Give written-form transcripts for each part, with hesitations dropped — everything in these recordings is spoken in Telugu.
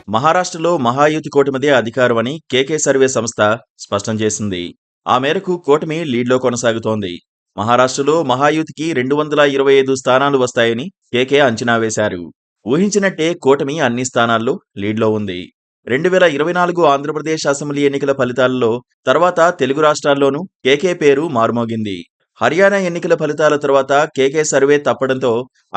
మహారాష్ట్రలో మహాయుతి కూటమిదే అధికారమని కేకే సర్వే సంస్థ స్పష్టం చేసింది. ఆ మేరకు కూటమి లీడ్లో కొనసాగుతోంది. మహారాష్ట్రలో మహాయుతికి 225 స్థానాలు వస్తాయని కేకే అంచనా వేశారు. ఊహించినట్టే కూటమి అన్ని స్థానాల్లో లీడ్లో ఉంది. 2024 ఆంధ్రప్రదేశ్ అసెంబ్లీ ఎన్నికల ఫలితాలలో తర్వాత తెలుగు రాష్ట్రాల్లోనూ కేకే పేరు మారుమోగింది. హర్యానా ఎన్నికల ఫలితాల తర్వాత కేకే సర్వే తప్పడంతో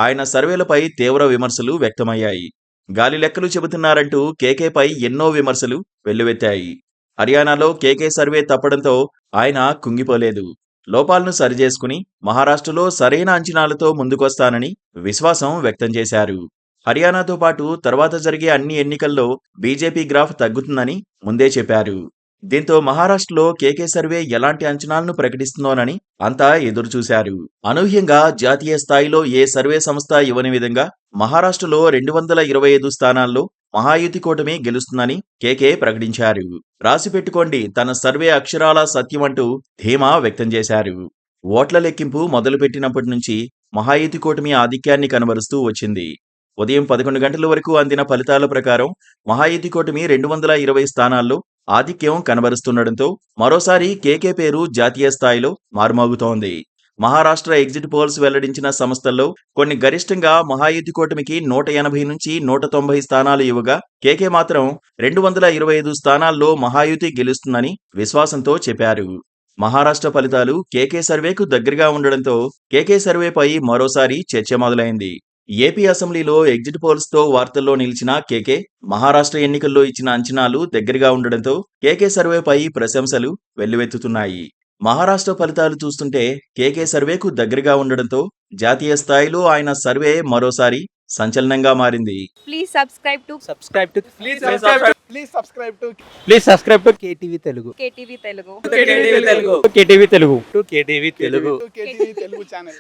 ఆయన సర్వేలపై తీవ్ర విమర్శలు వ్యక్తమయ్యాయి. గాలి లెక్కలు చెబుతున్నారంటూ కేకేపై ఎన్నో విమర్శలు వెల్లువెత్తాయి. హర్యానాలో కేకే సర్వే తప్పడంతో ఆయన కుంగిపోలేదు. లోపాలను సరిచేసుకుని మహారాష్ట్రలో సరైన అంచనాలతో ముందుకొస్తానని విశ్వాసం వ్యక్తం చేశారు. హర్యానాతో పాటు తర్వాత జరిగే అన్ని ఎన్నికల్లో బీజేపీ గ్రాఫ్ తగ్గుతుందని ముందే చెప్పారు. దీంతో మహారాష్ట్రలో కేకే సర్వే ఎలాంటి అంచనాలను ప్రకటిస్తుందోనని అంతా ఎదురుచూశారు. అనూహ్యంగా జాతీయ స్థాయిలో ఏ సర్వే సంస్థ ఇవ్వని విధంగా మహారాష్ట్రలో 225 స్థానాల్లో మహాయుతి కూటమి గెలుస్తుందని కేకే ప్రకటించారు. రాసిపెట్టుకోండి, తన సర్వే అక్షరాలా సత్యమంటూ ధీమా వ్యక్తం చేశారు. ఓట్ల లెక్కింపు మొదలుపెట్టినప్పటి నుంచి మహాయుతి కూటమి ఆధిక్యాన్ని కనబరుస్తూ వచ్చింది. ఉదయం 11 గంటల వరకు అందిన ఫలితాల ప్రకారం మహాయుతి కూటమి 220 స్థానాల్లో ఆధిక్యం కనబరుస్తుండటంతో మరోసారి కేకే పేరు జాతీయ స్థాయిలో మారుమోగుతోంది. మహారాష్ట్ర ఎగ్జిట్ పోల్స్ వెల్లడించిన సంస్థల్లో కొన్ని గరిష్టంగా మహాయుతి కూటమికి 180 నుంచి 190 స్థానాలు ఇవ్వగా కేకే మాత్రం 225 స్థానాల్లో మహాయుతి గెలుస్తుందని విశ్వాసంతో చెప్పారు. మహారాష్ట్ర ఫలితాలు కేకే సర్వేకు దగ్గరగా ఉండడంతో కేకే సర్వేపై మరోసారి చర్చ మొదలైంది. ఏపీ అసెంబ్లీలో ఎగ్జిట్ పోల్స్ తో వార్తల్లో నిలిచిన కేకే మహారాష్ట్ర ఎన్నికల్లో ఇచ్చిన అంచనాలు దగ్గరగా ఉండడంతో కేకే సర్వేపై ప్రశంసలు వెల్లువెత్తుతున్నాయి. మహారాష్ట్ర ఫలితాలు చూస్తుంటే కేకే సర్వేకు దగ్గరగా ఉండడంతో జాతీయ స్థాయిలో ఆయన సర్వే మరోసారి సంచలనంగా మారింది. Please subscribe to KTV Telugu. KTV Telugu. KTV Telugu. channel.